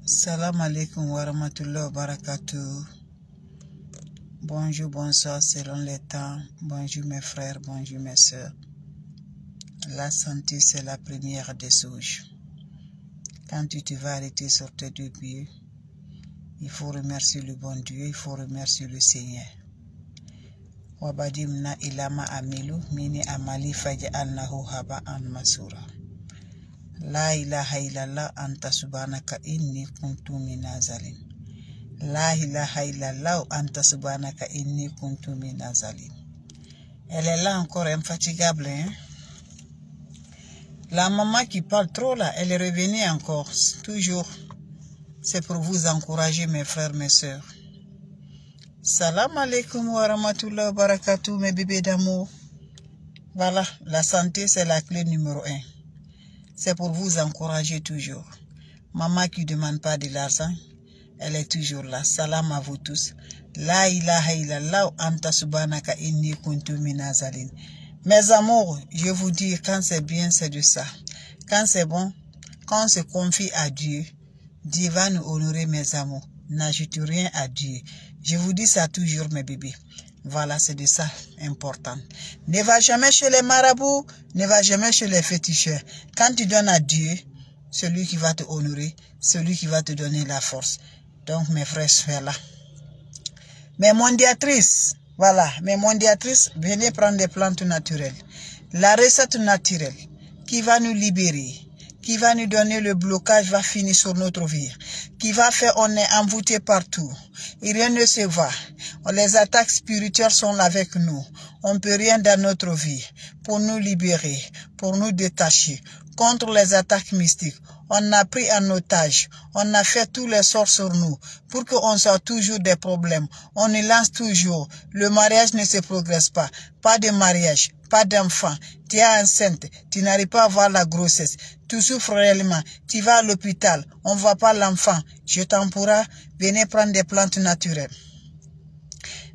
Salam alaikum wa rahmatullahi wa barakatuh. Bonjour, bonsoir selon les temps. Bonjour mes frères, bonjour mes soeurs. La santé, c'est la première des choses. Quand tu vas arrêter sur tes deux pieds, il faut remercier le bon Dieu, il faut remercier le Seigneur. Wabadimna ilama amilu mini amali faj'alnahu haba'an masura. La ilaha illallah anta subhanaka inni kuntu minazalin. La ilaha illallah anta subhanaka inni kuntu minazalin. Elle est là encore infatigable, hein? La maman qui parle trop là, elle est revenue encore, toujours. C'est pour vous encourager mes frères, mes soeurs. Salam alaikum wa rahmatullahi wa barakatuh, mes bébés d'amour. Voilà, la santé c'est la clé numéro 1. C'est pour vous encourager toujours. Maman qui ne demande pas de l'argent, elle est toujours là. Salam à vous tous. La ilaha illallah anta subhanaka inni kuntu minazalin. Mes amours, je vous dis, quand c'est bien, c'est de ça. Quand c'est bon, quand on se confie à Dieu, Dieu va nous honorer, mes amours. N'ajoute rien à Dieu. Je vous dis ça toujours, mes bébés. Voilà, c'est de ça important. Ne va jamais chez les marabouts, ne va jamais chez les féticheurs. Quand tu donnes à Dieu, celui qui va te honorer, celui qui va te donner la force. Donc, mes frères, voilà. Mes mondiatrices, voilà, mes mondiatrices, venez prendre des plantes naturelles. La recette naturelle qui va nous libérer, qui va nous donner le blocage, va finir sur notre vie, qui va faire on est envoûté partout, et rien ne se va. Les attaques spirituelles sont là avec nous. On ne peut rien dans notre vie pour nous libérer, pour nous détacher contre les attaques mystiques. On a pris en otage, on a fait tous les sorts sur nous pour qu'on soit toujours des problèmes. On y lance toujours. Le mariage ne se progresse pas. Pas de mariage, pas d'enfant. Tu es enceinte, tu n'arrives pas à avoir la grossesse. Tu souffres réellement, tu vas à l'hôpital, on ne voit pas l'enfant. Je t'en pourrai, venez prendre des plantes naturelles.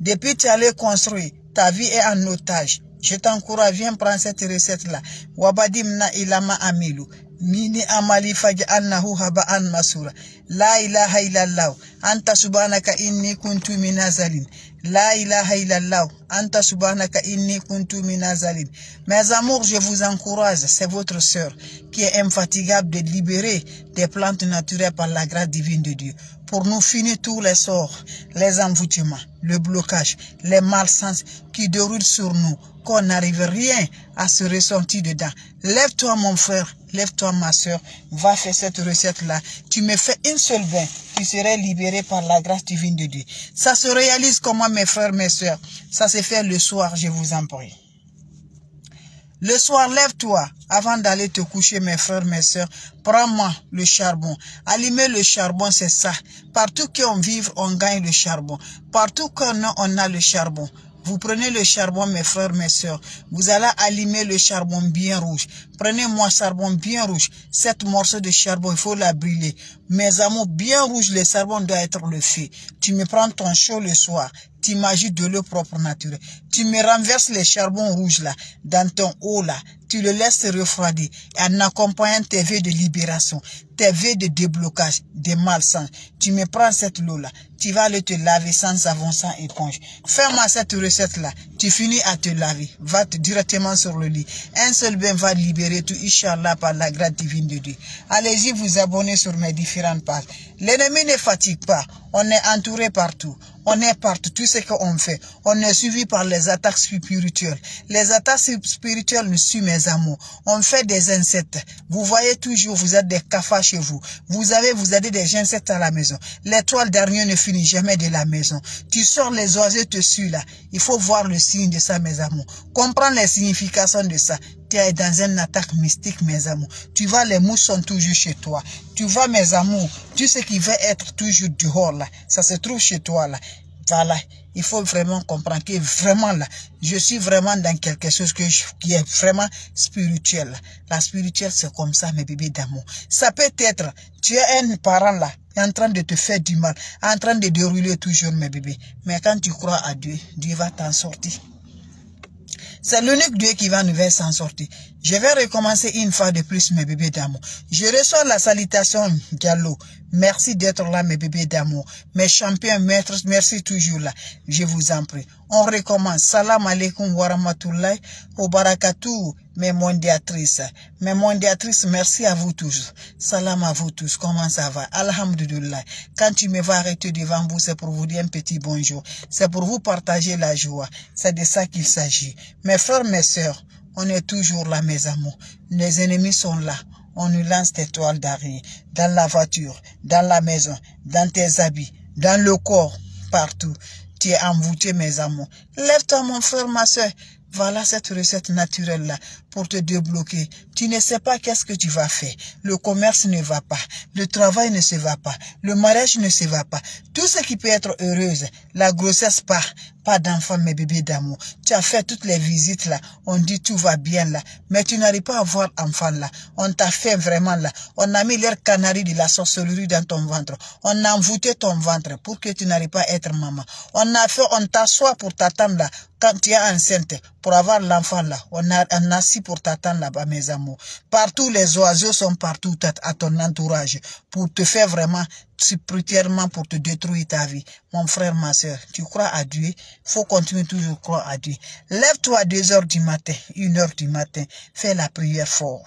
Depuis tu allais construire, ta vie est en otage. Je t'encourage, viens prendre cette recette-là. Wabadimna ilama amilu. Mini amali faj'alnahu haba'an masura. La ilaha illallah. Anta subhanaka inni kuntu minazalin. La ilaha illallah. Anta subhanaka inni kuntu minazalin. Mes amours, je vous encourage, c'est votre sœur qui est infatigable de libérer des plantes naturelles par la grâce divine de Dieu. Pour nous finir tous les sorts, les envoûtements, le blocage, les malsens qui déroulent sur nous, qu'on n'arrive rien à se ressentir dedans. Lève-toi mon frère, lève-toi ma soeur, va faire cette recette-là. Tu me fais une seule bain, tu serais libéré par la grâce divine de Dieu. Ça se réalise comment mes frères, mes soeurs? Ça se fait le soir, je vous en prie. Le soir, lève-toi avant d'aller te coucher, mes frères, mes soeurs. Prends-moi le charbon. Allumer le charbon, c'est ça. Partout qu'on vive, on gagne le charbon. Partout qu'on a le charbon. Vous prenez le charbon, mes frères, mes soeurs. Vous allez allumer le charbon bien rouge. Prenez-moi charbon bien rouge. 7 morceaux de charbon, il faut la brûler. Mes amours, bien rouge, le charbon doit être le feu. Tu me prends ton chaud le soir. Tu imagines de l'eau propre naturelle. Tu me renverses les charbons rouges là, dans ton eau là. Tu le laisses refroidir en accompagnant tes vœux de libération, tes vœux de déblocage, des malsans. Tu me prends cette eau-là, tu vas aller te laver sans savon, sans éponge. Fais-moi cette recette-là, tu finis à te laver, va directement sur le lit. Un seul bain va libérer tout, Inch'Allah, par la grâce divine de Dieu. Allez-y vous abonner sur mes différentes pages. L'ennemi ne fatigue pas, on est entouré partout. On est partout, tout ce qu'on fait. On est suivi par les attaques spirituelles. Les attaques spirituelles nous suivent, mes amours. On fait des insectes. Vous voyez toujours, vous êtes des cafards chez vous. Vous avez des insectes à la maison. L'étoile d'araignée ne finit jamais de la maison. Tu sors, les oiseaux te suivent là. Il faut voir le signe de ça, mes amours. Comprendre les significations de ça. Tu es dans une attaque mystique, mes amours. Tu vois, les mouches sont toujours chez toi. Tu vois, mes amours, tout ce qui va être toujours dehors là, ça se trouve chez toi là. Voilà, il faut vraiment comprendre que vraiment là, je suis vraiment dans quelque chose qui est vraiment spirituel. La spirituelle, c'est comme ça, mes bébés d'amour. Ça peut être, tu es un parent là, en train de te faire du mal, en train de dérouler toujours, mes bébés. Mais quand tu crois à Dieu, Dieu va t'en sortir. C'est l'unique Dieu qui va nous faire s'en sortir. Je vais recommencer une fois de plus, mes bébés d'amour. Je reçois la salutation Diallo. Merci d'être là, mes bébés d'amour. Mes champions, maîtres, merci toujours là. Je vous en prie. On recommence. Salam alaikum wa rahmatullahi wa barakatuh, mes mondiatrices. Mes mondiatrices, merci à vous tous. Salam à vous tous. Comment ça va? Alhamdulillah. Quand tu me vas arrêter devant vous, c'est pour vous dire un petit bonjour. C'est pour vous partager la joie. C'est de ça qu'il s'agit. Mes frères, mes sœurs, on est toujours là, mes amours. Les ennemis sont là. On nous lance des toiles d'araignée. Dans la voiture, dans la maison, dans tes habits, dans le corps, partout. Tu es envoûté, mes amours. Lève-toi, mon frère, ma soeur. Voilà cette recette naturelle-là pour te débloquer. Tu ne sais pas qu'est-ce que tu vas faire. Le commerce ne va pas. Le travail ne se va pas. Le mariage ne se va pas. Tout ce qui peut être heureuse. La grossesse, pas d'enfant, mes bébés d'amour. Tu as fait toutes les visites là. On dit tout va bien là. Mais tu n'arrives pas à avoir enfant là. On t'a fait vraiment là. On a mis l'air canari de la sorcellerie dans ton ventre. On a envoûté ton ventre pour que tu n'arrives pas à être maman. On t'assoit pour t'attendre là. Quand tu es enceinte, pour avoir l'enfant là, on a assis pour t'attendre là-bas, mes amours. Partout, les oiseaux sont partout à ton entourage pour te faire vraiment, spirituellement, pour te détruire ta vie. Mon frère, ma soeur, tu crois à Dieu, faut continuer toujours croire à Dieu. Lève-toi à 2 h du matin, 1 h du matin, fais la prière fort.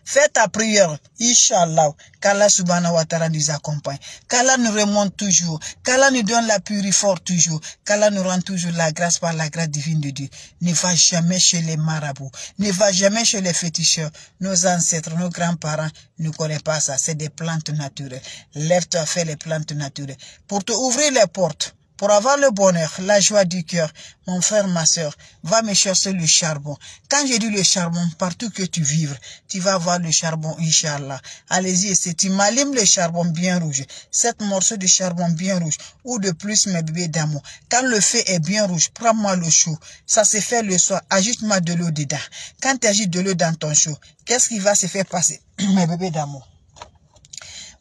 Fais ta prière, Inch'Allah, qu'Allah subhanahu wa ta'ala nous accompagne, qu'Allah nous remonte toujours, qu'Allah nous donne la purée forte toujours, qu'Allah nous rend toujours la grâce par la grâce divine de Dieu. Ne va jamais chez les marabouts, ne va jamais chez les féticheurs. Nos ancêtres, nos grands-parents ne connaissent pas ça, c'est des plantes naturelles. Lève-toi, fais les plantes naturelles. Pour te ouvrir les portes, pour avoir le bonheur, la joie du cœur, mon frère, ma soeur, va me chercher le charbon. Quand j'ai dit le charbon, partout que tu vives, tu vas avoir le charbon, Inch'Allah. Allez-y, c'est tu m'allumes le charbon bien rouge, 7 morceaux de charbon bien rouge, ou de plus, mes bébés d'amour. Quand le feu est bien rouge, prends-moi le chaud. Ça se fait le soir, ajoute-moi de l'eau dedans. Quand tu ajoutes de l'eau dans ton chaud, qu'est-ce qui va se faire passer, mes bébés d'amour?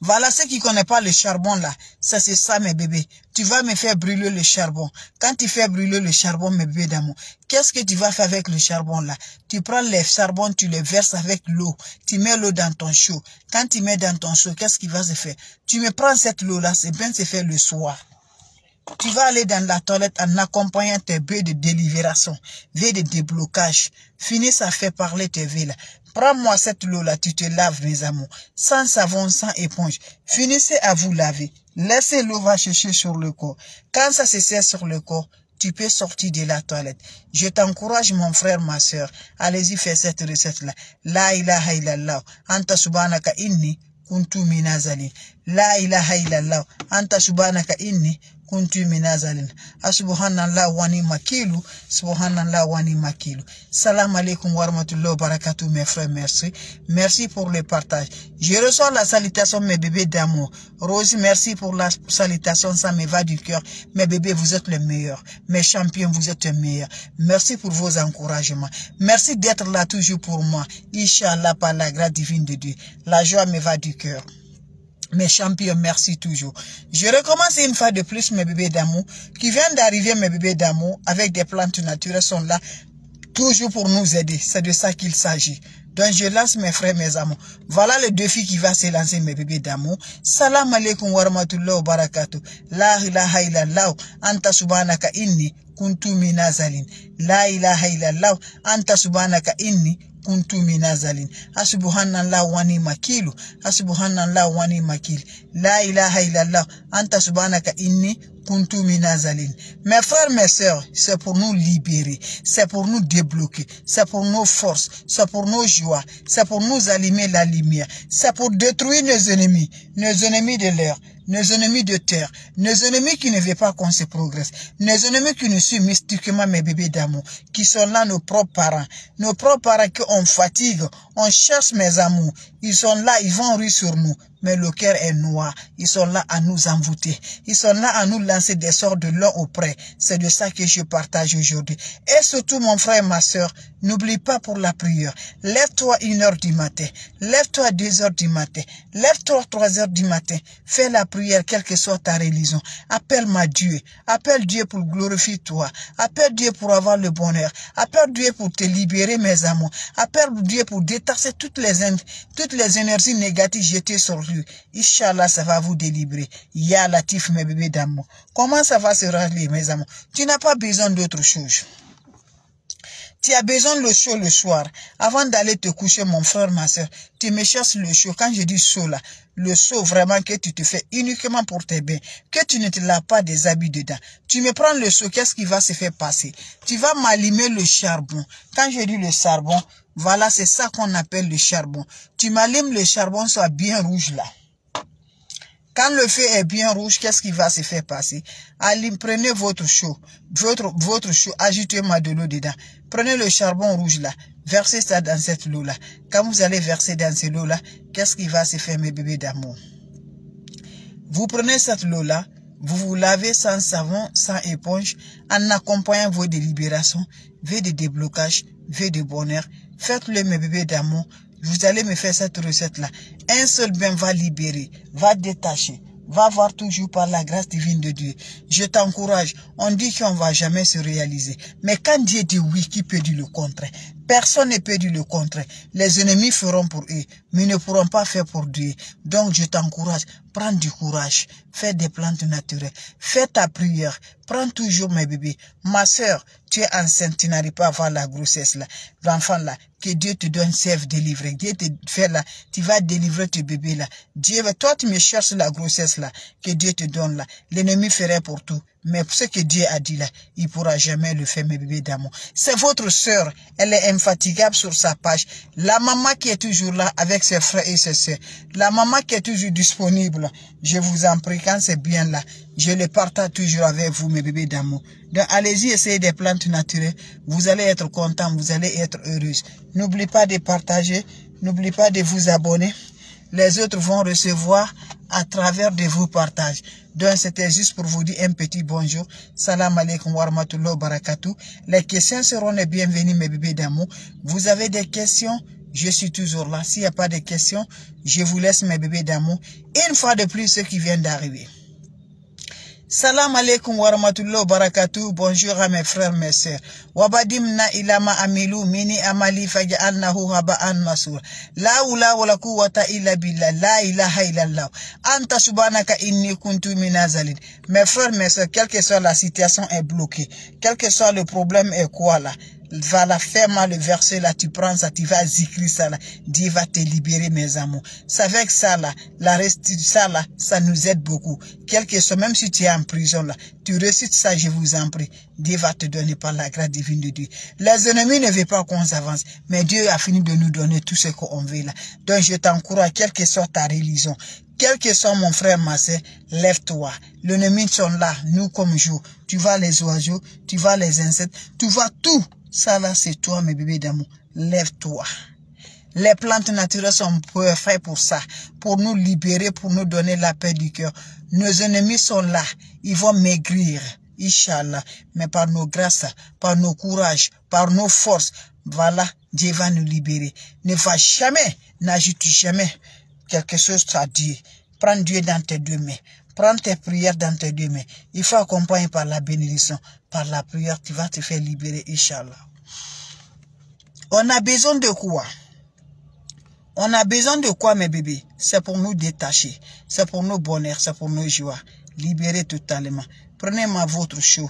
Voilà ceux qui ne connaissent pas le charbon là. Ça c'est ça, mes bébés. Tu vas me faire brûler le charbon. Quand tu fais brûler le charbon, mes bébés d'amour, qu'est-ce que tu vas faire avec le charbon là? Tu prends les charbons, tu les verses avec l'eau. Tu mets l'eau dans ton chaud. Quand tu mets dans ton chaud, qu'est-ce qui va se faire? Tu me prends cette eau là, c'est bien se faire le soir. Tu vas aller dans la toilette en accompagnant tes vœux de délibération, vœux de déblocage. Finis à faire parler tes vœux là. Prends-moi cette eau-là, tu te laves, mes amours, sans savon, sans éponge. Finissez à vous laver. Laissez l'eau va chercher sur le corps. Quand ça se sert sur le corps, tu peux sortir de la toilette. Je t'encourage, mon frère, ma soeur. Allez-y, fais cette recette-là. La ilaha illallah. Anta subhanaka inni kuntu minazalin. La ilaha illallah. Anta subhanaka inni kuntu minazalin. Subhanallah wani makilu. Subhanallah wani makilu. Salam alaikum wa rahmatullahi wa barakatuh, mes frères, merci. Merci pour le partage. Je reçois la salutation, mes bébés d'amour. Rosie, merci pour la salutation, ça me va du cœur. Mes bébés, vous êtes les meilleurs. Mes champions, vous êtes les meilleurs. Merci pour vos encouragements. Merci d'être là toujours pour moi. Inch'Allah, par la grâce divine de Dieu. La joie me va du cœur. Mes champions, merci toujours. Je recommence une fois de plus, mes bébés d'amour, qui viennent d'arriver, mes bébés d'amour, avec des plantes naturelles, sont là, toujours pour nous aider. C'est de ça qu'il s'agit. Donc, je lance mes frères, mes amours. Voilà le défi qui va se lancer, mes bébés d'amour. Salam alaikum wa rahmatullahi wa barakatuh. La ilaha illallah. Anta subhanaka inni kuntu minazalin. La ilaha illallah. Anta subhanaka inni kuntu minazalin. Subhanallah wani makilu. Subhanallah wani makil. La ilaha illallah. Anta subhanaka inni kuntu minazalin. Mes frères, mes sœurs, c'est pour nous libérer, c'est pour nous débloquer, c'est pour nos forces, c'est pour nos joies, c'est pour nous allumer la lumière, c'est pour détruire nos ennemis de l'air, nos ennemis de terre, nos ennemis qui ne veulent pas qu'on se progresse, nos ennemis qui nous suivent mystiquement, mes bébés d'amour, qui sont là, nos propres parents qu'on fatigue, on cherche, mes amours, ils sont là, ils vont rire sur nous. mais le cœur est noir. Ils sont là à nous envoûter. Ils sont là à nous lancer des sorts de long auprès. C'est de ça que je partage aujourd'hui. Et surtout, mon frère et ma soeur, n'oublie pas pour la prière. Lève-toi 1h du matin. Lève-toi 2h du matin. Lève-toi 3h du matin. Fais la prière, quelle que soit ta religion. Appelle-moi Dieu. Appelle Dieu pour glorifier toi. Appelle Dieu pour avoir le bonheur. Appelle Dieu pour te libérer, mes amours. Appelle Dieu pour détasser toutes les énergies négatives jetées sur lui. Inch'Allah, ça va vous délivrer. Ya Latif, mes bébés d'amour. Comment ça va se régler, mes amours? Tu n'as pas besoin d'autre chose. Tu as besoin de le chaud le soir. Avant d'aller te coucher, mon frère, ma soeur, tu me cherches le chaud. Quand je dis chaud là, le chaud vraiment que tu te fais uniquement pour tes bains, que tu ne te laves pas des habits dedans. Tu me prends le chaud, qu'est-ce qui va se faire passer? Tu vas m'allumer le charbon. Quand je dis le charbon, voilà, c'est ça qu'on appelle le charbon. Tu m'allumes le charbon, soit bien rouge là. Quand le feu est bien rouge, qu'est-ce qui va se faire passer? Allez, prenez votre chaud, votre chaud, ajoutez-moi de l'eau dedans. Prenez le charbon rouge là, versez ça dans cette eau là. Quand vous allez verser dans cette eau là, qu'est-ce qui va se faire, mes bébés d'amour? Vous prenez cette eau là, vous vous lavez sans savon, sans éponge, en accompagnant vos délibérations, vos de déblocage, vos de bonheur. Faites-le, mes bébés d'amour. Vous allez me faire cette recette-là. Un seul bain va libérer, va détacher, va voir toujours par la grâce divine de Dieu. Je t'encourage. On dit qu'on ne va jamais se réaliser. Mais quand Dieu dit oui, qui peut dire le contraire? Personne ne peut dire le contraire. Les ennemis feront pour eux, mais ne pourront pas faire pour Dieu. Donc je t'encourage. Prends du courage. Fais des plantes naturelles. Fais ta prière. Prends toujours mes bébés. Ma soeur, tu es enceinte, tu n'arrives pas à avoir la grossesse là. L'enfant là. Que Dieu te donne sève délivrée. Dieu te fait là. Tu vas délivrer tes bébés là. Dieu, toi tu me cherches la grossesse là. Que Dieu te donne là. L'ennemi ferait pour tout. Mais pour ce que Dieu a dit là, il ne pourra jamais le faire, mes bébés d'amour. C'est votre sœur. Elle est infatigable sur sa page. La maman qui est toujours là avec ses frères et ses sœurs. La maman qui est toujours disponible. Je vous en prie, quand c'est bien là, je le partage toujours avec vous, mes bébés d'amour. Donc, allez-y, essayez des plantes naturelles. Vous allez être content, vous allez être heureuse. N'oubliez pas de partager. N'oubliez pas de vous abonner. Les autres vont recevoir à travers de vos partages. Donc, c'était juste pour vous dire un petit bonjour. Salam alaikum wa rahmatullahi wa barakatuh. Les questions seront les bienvenues, mes bébés d'amour. Vous avez des questions? Je suis toujours là. S'il n'y a pas de questions, je vous laisse, mes bébés d'amour. Une fois de plus, ceux qui viennent d'arriver. Salam alaikum wa rahmatullahi wa barakatuh. Bonjour à mes frères, mes sœurs. Wabadimna ilama amilu mini amali faja'alnahu haba'an masur. La ula wa la quwwata illa billah. La ilaha illallah. Anta subhanaka inni kuntu minazalin. Mes frères, mes sœurs, quelle que soit la situation est bloquée. Quel que soit le problème est quoi là. Va la faire mal le verset là, tu prends ça, tu vas zikri ça là, Dieu va te libérer, mes amours. C'est avec ça là, ça là, ça nous aide beaucoup. Quel que soit, même si tu es en prison là, tu récites ça, je vous en prie. Dieu va te donner par la grâce divine de Dieu. Les ennemis ne veulent pas qu'on s'avance, mais Dieu a fini de nous donner tout ce qu'on veut là. Donc je t'encourage, quelle que soit ta religion, quel que soit mon frère, ma soeur, lève-toi. Les ennemis sont là, nous comme jour. Tu vois les oiseaux, tu vois les insectes, tu vois tout. Ça là, c'est toi, mes bébés d'amour. Lève-toi. Les plantes naturelles sont faites pour ça. Pour nous libérer, pour nous donner la paix du cœur. Nos ennemis sont là. Ils vont maigrir. Inch'Allah. Mais par nos grâces, par nos courages, par nos forces, voilà, Dieu va nous libérer. Ne va jamais, n'ajoute jamais quelque chose à Dieu. Prends Dieu dans tes deux mains. Prends tes prières dans tes deux mains. Il faut accompagner par la bénédiction. Par la prière, tu vas te faire libérer, Inch'Allah. On a besoin de quoi? On a besoin de quoi, mes bébés? C'est pour nous détacher. C'est pour nos bonheurs, c'est pour nos joies. Libérer totalement. Prenez-moi votre chaud.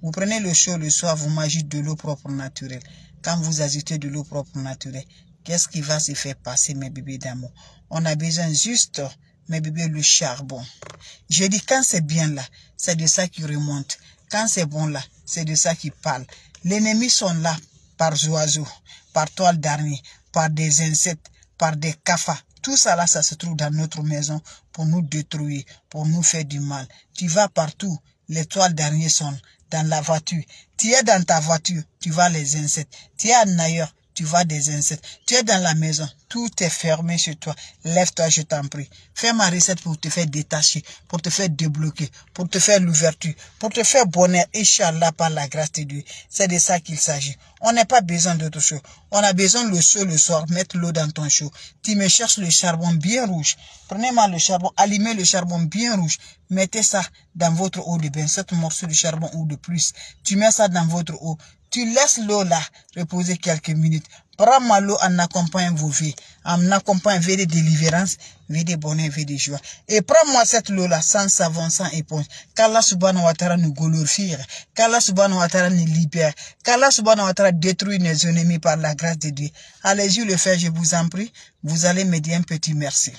Vous prenez le chaud le soir, vous m'ajoutez de l'eau propre naturelle. Quand vous ajoutez de l'eau propre naturelle, qu'est-ce qui va se faire passer, mes bébés d'amour? On a besoin juste, mes bébés, le charbon. Je dis, quand c'est bien là, c'est de ça qui remonte. Quand c'est bon là, c'est de ça qui parle. Les ennemis sont là par oiseaux, par toile d'araignée, par des insectes, par des cafards. Tout ça là, ça se trouve dans notre maison pour nous détruire, pour nous faire du mal. Tu vas partout, les toiles d'araignée sont dans la voiture. Tu es dans ta voiture, tu vois les insectes. Tu es en ailleurs, tu vois des insectes. Tu es dans la maison, tout est fermé chez toi. Lève-toi, je t'en prie. Fais ma recette pour te faire détacher, pour te faire débloquer, pour te faire l'ouverture, pour te faire bonheur, Inch'Allah, par la grâce de Dieu. C'est de ça qu'il s'agit. On n'a pas besoin d'autre chose. On a besoin le chaud le soir, mettre l'eau dans ton chaud. Tu me cherches le charbon bien rouge. Prenez-moi le charbon, allumez le charbon bien rouge. Mettez ça dans votre eau de bain, 7 morceaux de charbon ou de plus. Tu mets ça dans votre eau. Tu laisses l'eau là reposer quelques minutes. Prends-moi l'eau en accompagnant vos vies. En accompagnant vie de délivrance, vie de bonheur, vie de joie. Et prends-moi cette eau là sans savon, sans éponge. Qu'Allah subhanahu wa ta'ala nous glorifie. Qu'Allah subhanahu wa ta'ala nous libère. Qu'Allah subhanahu wa ta'ala détruit nos ennemis par la grâce de Dieu. Allez-y le faire, je vous en prie. Vous allez me dire un petit merci.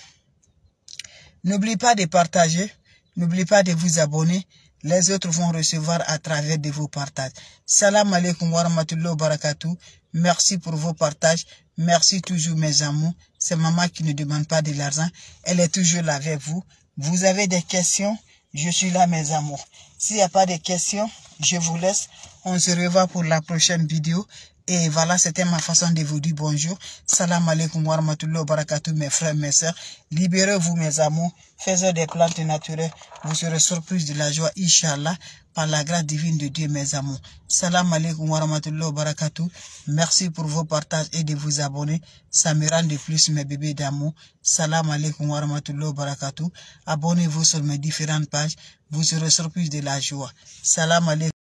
N'oubliez pas de partager. N'oubliez pas de vous abonner. Les autres vont recevoir à travers de vos partages. Salam alaikum wa rahmatullahi wa barakatuh. Merci pour vos partages. Merci toujours mes amours. C'est maman qui ne demande pas de l'argent. Elle est toujours là avec vous. Vous avez des questions? Je suis là mes amours. S'il n'y a pas de questions, je vous laisse. On se revoit pour la prochaine vidéo. Et voilà, c'était ma façon de vous dire bonjour. Salam alaikum wa rahmatullahi wa barakatuh, mes frères, mes sœurs. Libérez-vous, mes amours. Faites des plantes naturelles. Vous serez surpris de la joie, Inch'Allah, par la grâce divine de Dieu, mes amours. Salam alaikum wa rahmatullahi wa barakatuh. Merci pour vos partages et de vous abonner. Ça me rend de plus, mes bébés d'amour. Salam alaikum wa rahmatullahi wa barakatuh. Abonnez-vous sur mes différentes pages. Vous serez surpris de la joie. Salam alaikum.